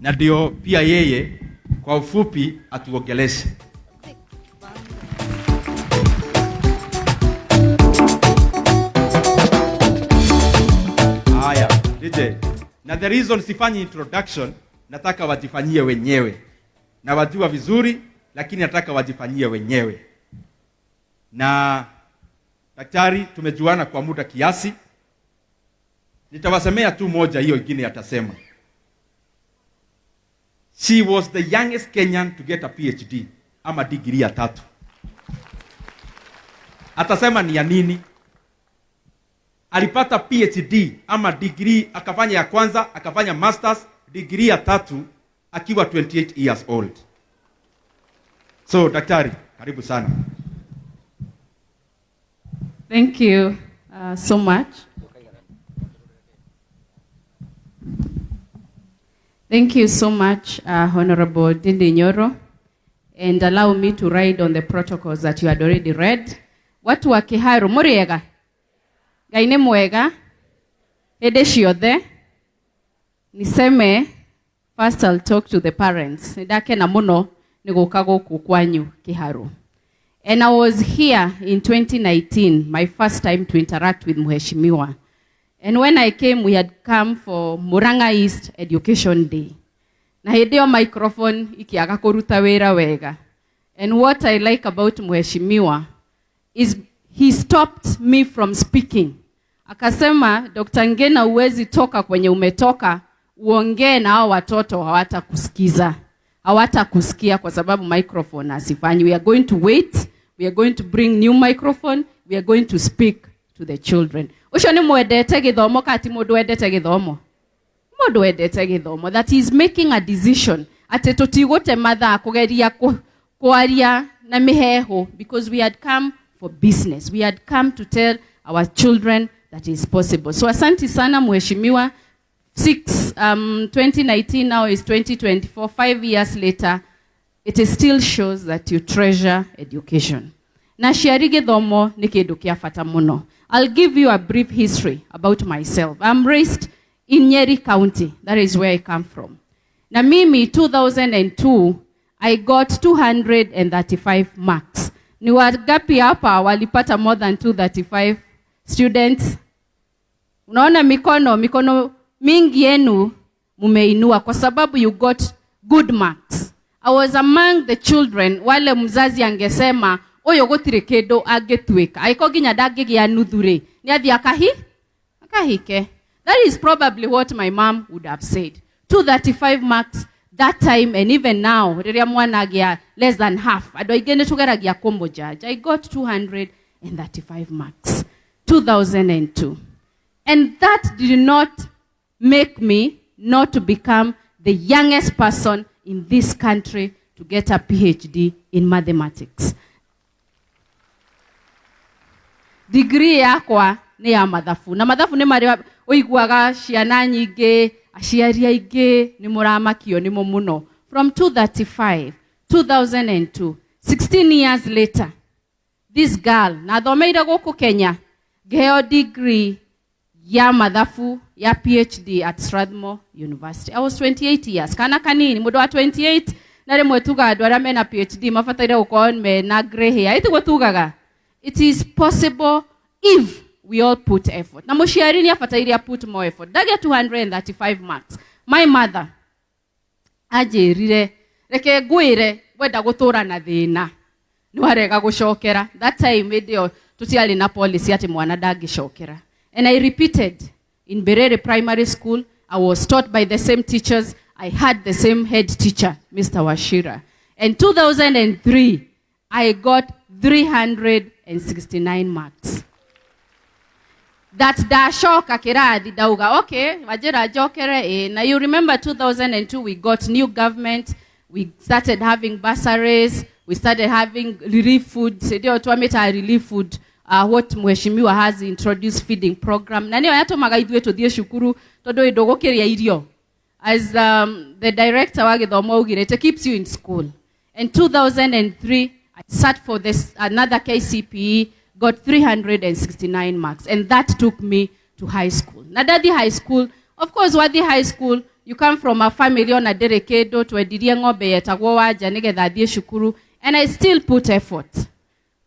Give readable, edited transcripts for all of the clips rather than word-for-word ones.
na ndio pia yeye kwa ufupi atuongeleshe. Haya, DJ. Na the reason sifanyi introduction, nataka wajifanyie wenyewe. Na wajua vizuri, lakini nataka wajifanyie wenyewe. Na daktari tumejuana kwa muda kiasi. Nitawasemea tu moja, hiyo ingine atasema. She was the youngest Kenyan to get a PhD, ama degree ya 3. Atasema ni ya nini? Alipata PhD ama degree, akafanya ya kwanza, akafanya masters, degree ya 3 akiwa 28 years old. So daktari, karibu sana. Thank you so much. Thank you so much, Honorable Dindi Nyoro, and allow me to ride on the protocols that you had already read. Watu wa Kiharu, muriega? Gaine mwega? Hede shiothe? Niseme, first I'll talk to the parents. Nidake na muno nigukago kukwanyu Kiharu. And I was here in 2019, my first time to interact with Mheshimiwa. And when I came, we had come for Murang'a East Education Day. Na hiyo microphone ikiaga kuruta wera wega. And what I like about Mheshimiwa is he stopped me from speaking. Akasema, Dr. Ngena uwezi toka kwenye umetoka, uongee na hao watoto hawatakusikiza. Hawatakusikia kwa sababu microphone asifanyi. We are going to wait. We are going to bring new microphone. We are going to speak to the children. Usho ni mwedete githomo kati mundu wedete githomo. Mundu wedete githomo. That he is making a decision. Ate tutigote mathaa kugeria kwaria na miheho, because we had come for business. We had come to tell our children that is possible. So asante sana Mheshimiwa. 2019 now is 2024. 5 years later, it still shows that you treasure education. Na shiari githomo ni kindu kia fata muno. I'll give you a brief history about myself. I'm raised in Nyeri County. That is where I come from. Na mimi 2002 I got 235 marks. Ni wangapi hapa walipata more than 235 students? Unaona mikono mingi yenu mumeinua kwa sababu you got good marks. I was among the children wale mzazi angesema oyo gotire kedo agetweka aiko ginya dagigia nuthure ni athi akahike. That is probably what my mom would have said. 235 marks that time, and even now riria mwana agia less than half ado igene tugeragia combo judge. I got 235 marks 2002, and that did not make me not to become the youngest person in this country to get a PhD in mathematics. Degree yakwa ni ya mathafu. Na mathafu ni mari oiguaga ciana nyingi, aciari aingi ni muramakio ni muno. From 235, 2002, 16 years later, this girl na thomeire guku Kenya, geo degree ya mathafu ya PhD at Strathmore University. I was 28 years. Kana kanini mundu wa 28 na rimwe tuga andu aria mena PhD mafataire gukorwo mena gray hair. Iti gutugaga it is possible if we all put effort. Na mushiari ni afataire put more effort. Dagia 235 marks. My mother ajerire reke gwire wenda gutura na thina ni warega gucokera. That time ndio tutiali na policy ati mwana dagicokera. And I repeated in Berere Primary School. I was taught by the same teachers. I had the same head teacher, Mr. Washira. In 2003, I got 369 marks. That da shoka kiradi dauga. Okay, wajira jokere. Now you remember 2002, we got new government. We started having bursaries. We started having relief food. Sedio tuameta relief food. What Mheshimiwa has introduced feeding program. Na niyo yato magaidwe to die shukuru todo idogokeria irio. As the director wa githomo ugire, it keeps you in school. In 2003, I sat for this another KCPE, got 369 marks, and that took me to high school. Nadadi High School, of course, Wadi High School you come from a family on a derekedo to edirie ng'ombe yetagwo waja nigetha athie cukuru, and I still put effort.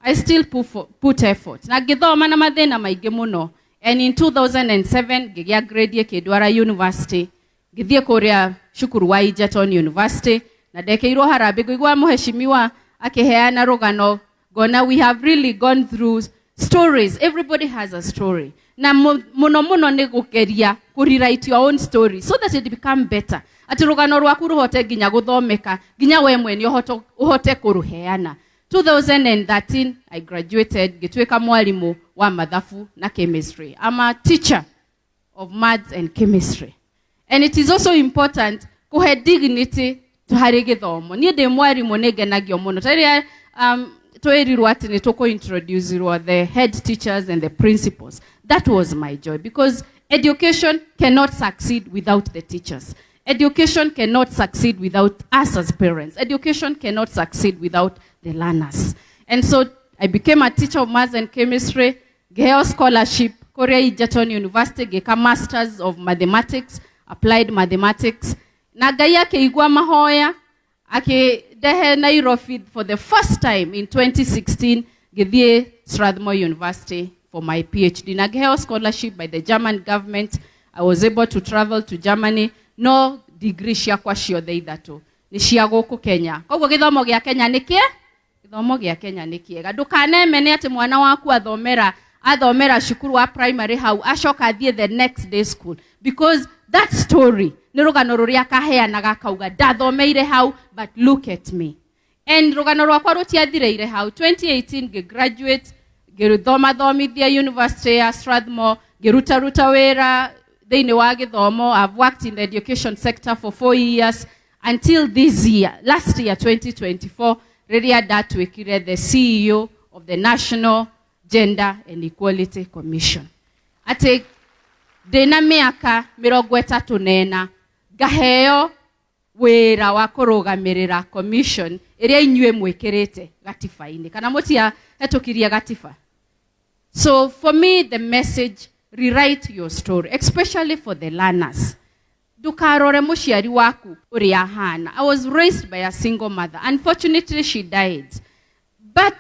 I still put effort. Na ngithoma na mathina maingi muno. And in 2007 ngigia grade Kidwara University, ngithie kuria cukuru wa Egerton University, na ndekeirwo harambe ngigwa muheshimiwa akiheana rugano. Gona, we have really gone through stories. Everybody has a story. Na muno ni gukeria rewrite your own story so that it become better. Ati rugano rwaku ruhote ginya guthomeka, ginya we mwene uhote kuruheana. 2013 I graduated, gitweka mwalimu wa mathafu na chemistry. I'm a teacher of maths and chemistry. And it is also important kuhe dignity to hari githomo. Ni de mwalimu negenagio muno. Tari toerirwo ati ni toko introduce the head teachers and the principals. That was my joy, because education cannot succeed without the teachers. Education cannot succeed without us as parents. Education cannot succeed without the learners. And so I became a teacher of maths and chemistry, geheo scholarship, Korea Egerton University, geka masters of mathematics, applied mathematics. Na gaya ke igwa mahoya, ake dehe Nairobi for the first time in 2016, githie Strathmore University for my PhD. Na geheo scholarship by the German government. I was able to travel to Germany. No degree ciakwa ciothe ithatu ni cia guku Kenya. Koguo githomo gia Kenya nikie? Githomo gia Kenya nikiega. Ndukanemene ati mwana waku athomera cukuru wa primary hau acoka athie the next day school, because that story ni rugano ruria kaheanaga kauga ndathomeire hau, but look at me. And rugano rwakwa rutiathireire hau. 2018 graduate, thomithia University ya Strathmore, ruta wira thini wa githomo. I've worked in the education sector for 4 years until this year, last year 2024, Reria Datwekire, the CEO of the National Gender and Equality Commission. Ate dena miaka 34 gaheo wira wa kurugamirira commission iria inyue mwikirite gatifa-ini kana mutia hetukiria gatifa. So for me, the message, rewrite your story, especially for the learners. Dukarore mushiari waku uria hana. I was raised by a single mother. Unfortunately, she died. But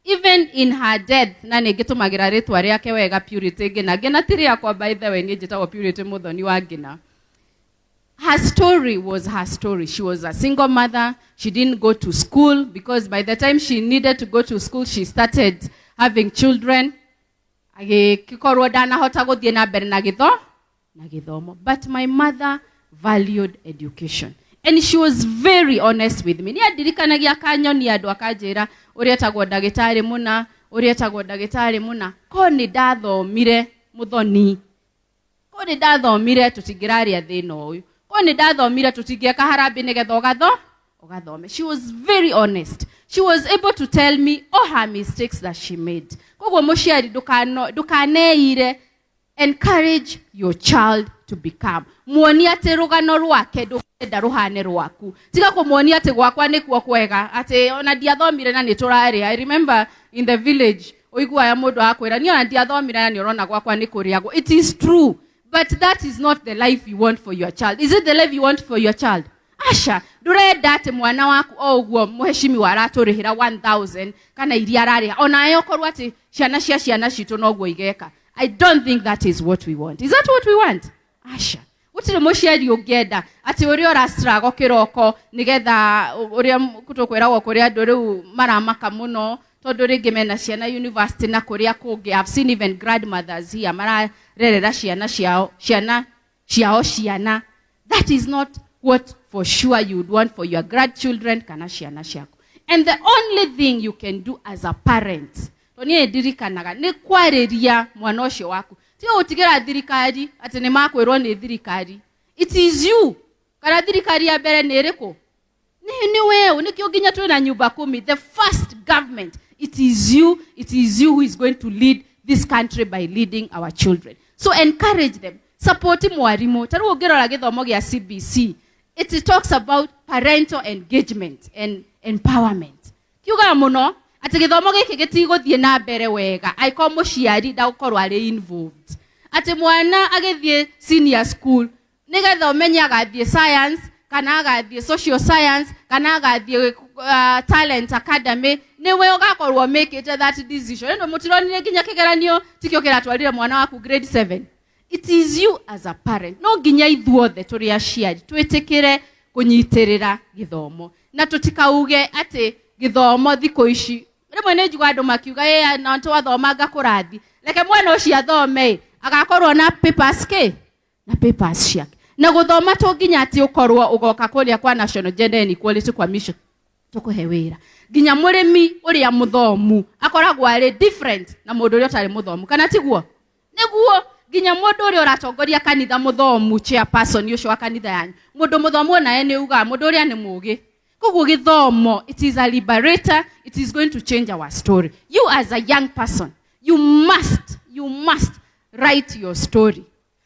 even in her death, nane gitumagira ritwa riake wega Purity gina tiri yakwa, by the way, ni jitawa Purity Muthoni wa Gina. Her story was her story. She was a single mother. She didn't go to school, because by the time she needed to go to school, she started having children. But my mother valued education. And she was very honest with me. Niadirikanagia kanyoni andu akajira uria tagwo ndagitari muna ko ni ndathomire Muthoni, ko ni ndathomire tutingiraria thina uyu, ko ni ndathomire tutingieka harambe nigetha ugathome. She was very honest. She was able to tell me all her mistakes that she made. Koguo mushiari dukaneire, encourage your child to become. Muoni ate rugano rwake ndukenda ruhane rwaku. Tiga kumuoni ate gwakwa nikuo kwega. Ate ona ndiathomire na niturari. I remember in the village, oigua ya mundu akwira ni ona ndiathomire na ni urona gwakwa nikuriagwo. It is true, but that is not the life you want for your child. Is it the life you want for your child? Asha, ndurenda ate mwana waku oguo muheshimiwa araturihira 1000 kana iria arari ona yokorwa ati ciana citu noguo igeka. I don't think that is what we want. Is that what we want? Asha, utire mushiari ugenda ati uri ora struggle kiroko nigetha uri kutokwera kuria nduru maramaka muno tondu ringi mena ciana university na kuria kungi. I've seen even grandmothers here mararerera ciana ciao. That is not what for sure you would want for your grandchildren kana ciana ciaku. And the only thing you can do as a parent, toni edirikanaga ni kwariria mwana ucio waku. Tiga utigira thirikari ati ni makwirwo ni thirikari. It is you. Kana thirikari ya mbere ni iriku? Ni wewe. Nikio nginya twina nyumba 10. The first government, it is you who is going to lead this country by leading our children. So encourage them. Support mwarimu. Taru ogirora githomo gia CBC. It talks about parental engagement and empowerment. Kiuga muno ati githomo giki gitiguthie na mbere wega aiko muciari ndagukorwo ari involved. ati mwana agethie senior school nigetha umenya agathie science kana agathie social science kana agathie talent academy niwe ugakorwo make it that decision ndo mutironi nginya kigeranio tikio kiratwarire mwana waku grade 7. It is you as a parent no nginya ithuothe turi aciari twitikire kunyitirira githomo na tutikauge ati githomo thiko ici rimwe ni njuga andu makiuga ye na twathoma ngakurathi leke mwana ucio athome agakorwo na papers na papers ciake na guthoma to nginya ati ukorwo ugoka kuria kwa National Gender Equality Commission tukuhe wira nginya murimi uria muthomu akoragwo ari different na mundu uria utari muthomu kana tiguo niguo nginya mundu uria uratongoria kanitha muthomu chairperson ucio wa kanitha yanyu mundu muthomu nae ni uga mundu uria ni mugi koguo githomo it is a liberator. It is going to change our story. You as a young person, you must write your story.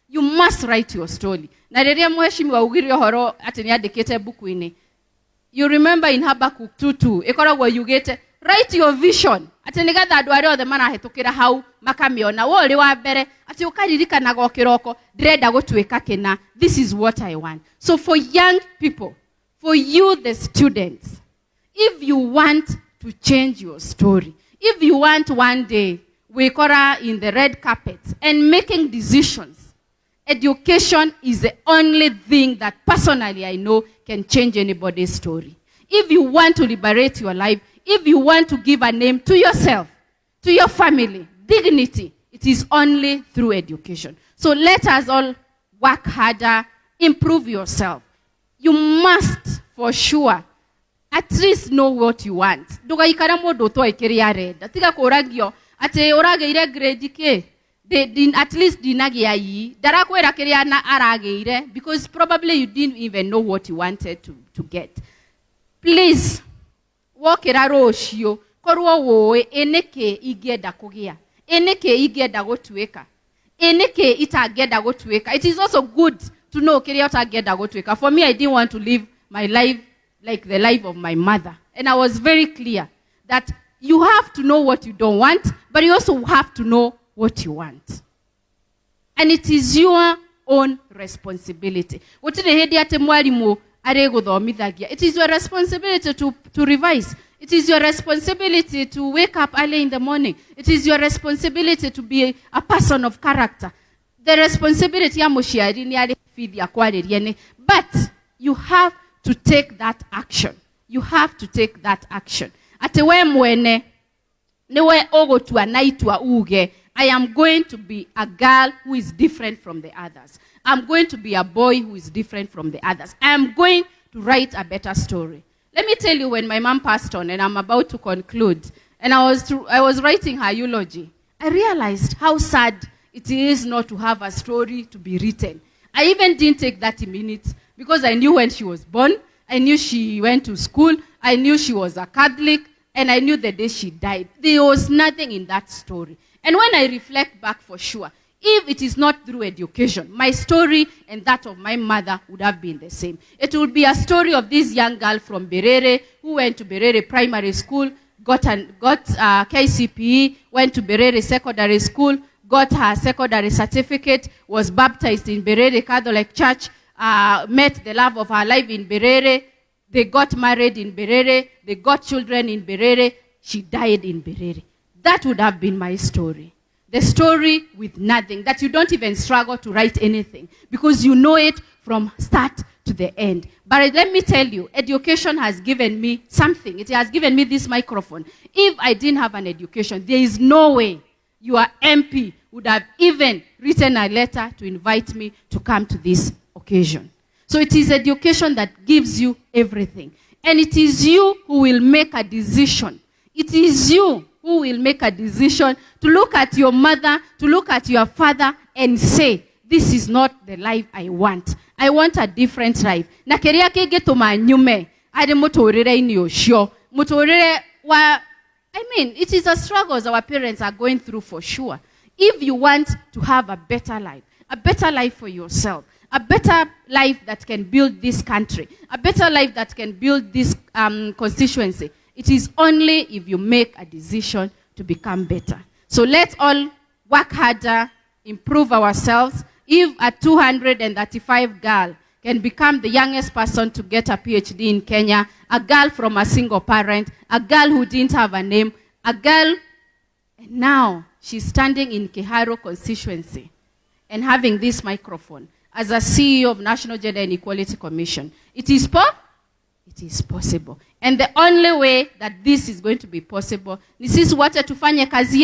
You must write your story. Na riria muheshimiwa ugiri horo ati ni andikite buku-ini. You remember in Habakkuk 2:2 ikoragwo yugite write your vision. Ati nigetha andu aria othe marahetukira hau makamiona wo ri wa mbere ati ukaririkana go kiroko ndirenda gutwika kina. This is what I want. So for young people, for you the students, if you want to change your story, if you want one day we kora in the red carpets and making decisions, education is the only thing that personally I know can change anybody's story. If you want to liberate your life, if you want to give a name to yourself, to your family, dignity, it is only through education. So let us all work harder, improve yourself. You must, for sure, at least know what you want. Duga ikara mundu to ikiria renda. Tiga kuragio ati urageire grade ke. At least dinagia yi. Darakwera kiria na arageire because probably you didn't even know what you wanted to get. Please, walkira rocio korwo woe eneke igenda kugia. Eneke igenda gutweka. Eneke itagenda gutweka. It is also good to know kiria utagenda gutweka. For me, I didn't want to live my life like the life of my mother. And I was very clear that you have to know what you don't want, but you also have to know what you want. And it is your own responsibility. It is your responsibility to revise. It is your responsibility to wake up early in the morning. It is your responsibility to be a person of character. The responsibility but you have to take that action. You have to take that action. Atewe mwene newe ogo tuanaitwa uge. I am going to be a girl who is different from the others. I'm going to be a boy who is different from the others. I am going to write a better story. Let me tell you, when my mom passed on and I'm about to conclude, and I was writing her eulogy, I realized how sad it is not to have a story to be written. I even didn't take 30 minutes because I knew when she was born, I knew she went to school, I knew she was a Catholic, and I knew the day she died. There was nothing in that story. And when I reflect back, for sure, if it is not through education, my story and that of my mother would have been the same. It would be a story of this young girl from Berere who went to Berere Primary School, got KCPE, went to Berere Secondary School, got her secondary certificate, was baptized in Berere Catholic Church, met the love of her life in Berere. They got married in Berere. They got children in Berere. She died in Berere. That would have been my story. The story with nothing, that you don't even struggle to write anything because you know it from start to the end. But let me tell you, education has given me something. It has given me this microphone. If I didn't have an education, there is no way your MP would have even written a letter to invite me to come to this occasion. So it is education that gives you everything. And it is you who will make a decision. It is you who will make a decision to look at your mother, to look at your father and say, this is not the life I want. I want a different life. Na keria kege tuma nyume, ade mutorire ini osho. Mutorire wa, I mean, it is a struggle our parents are going through for sure. If you want to have a better life for yourself, a better life that can build this country, a better life that can build this constituency, it is only if you make a decision to become better. So let's all work harder, improve ourselves. If a 235 girl can become the youngest person to get a PhD in Kenya, a girl from a single parent, a girl who didn't have a name, a girl, and now she's standing in Kiharo constituency and having this microphone as a CEO of National Gender and Equality Commission. It is possible. And the only way that this is going to be possible ni sisi wote tufanye kazi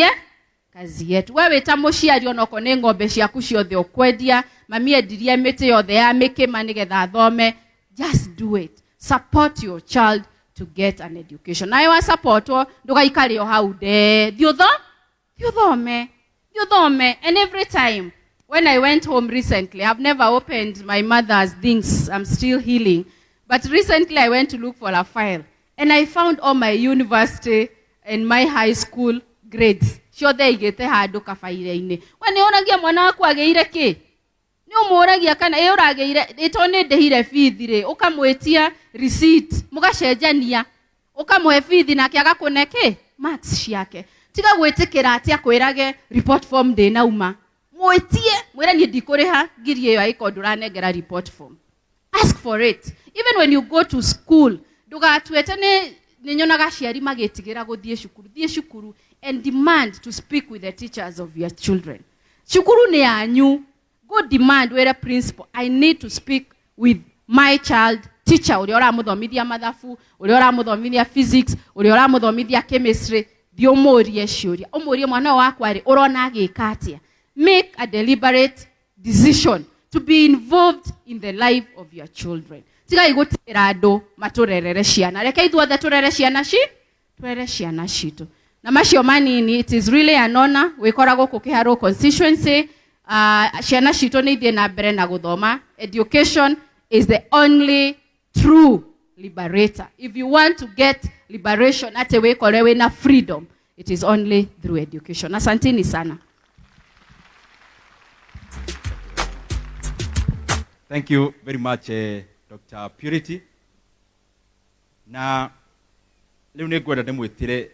yetu. Wewe tamuciari onoko ne ng'ombe ciaku ciothe ukwendia, mami endirie mĩtĩ yothe ya mĩkĩma nĩgetha athome. Just do it. Support your child to get an education. Nayo wa support ndugaikare o hau de. Thiuthome. And every time when I went home recently, I've never opened my mother's things. I'm still healing. But recently I went to look for a file and I found all my university and my high school grades. Ciothe igete handu kabaire-ini. Wani oragia mwana waku ageire ki? Ni umuoragia kana urageire itone ndehire bithi ri ukamwetia receipt mugacenjania ukamuhe bithi nake agakune ki marks ciake. Tiga gwitikira ati akwirage report form ndi nauma. Mwetie mwira ni ndikuriha ngiri iyo aiko nduranengera report form. Ask for it. Even when you go to school, ndugatuete ni nyonaga ciari magitigira guthie cukuru and demand to speak with the teachers of your children. Cukuru ni yanyu. Go demand where a principal, I need to speak with my child teacher. Uri ora muthomithia mathabu, uri ora muthomithia physics, uri ora muthomithia chemistry. Thiomorie ciuria. Umurie mwana waku ari urona agika atia. Make a deliberate decision to be involved in the life of your children. Tiga igutira andu maturerere ciana. Reke ithuothe turere ciana turere ciana citu. Na macio manini, it is really an honor wikoragwo ku Kiharo constituency. Ciana citu ni ithie na mbere na guthoma. Education is the only true liberator. If you want to get liberation ate wikore wina freedom, it is only through education. Asanteni sana. Thank you very much, Dr. Purity. Na leo nĩngwenda ndĩmwĩtire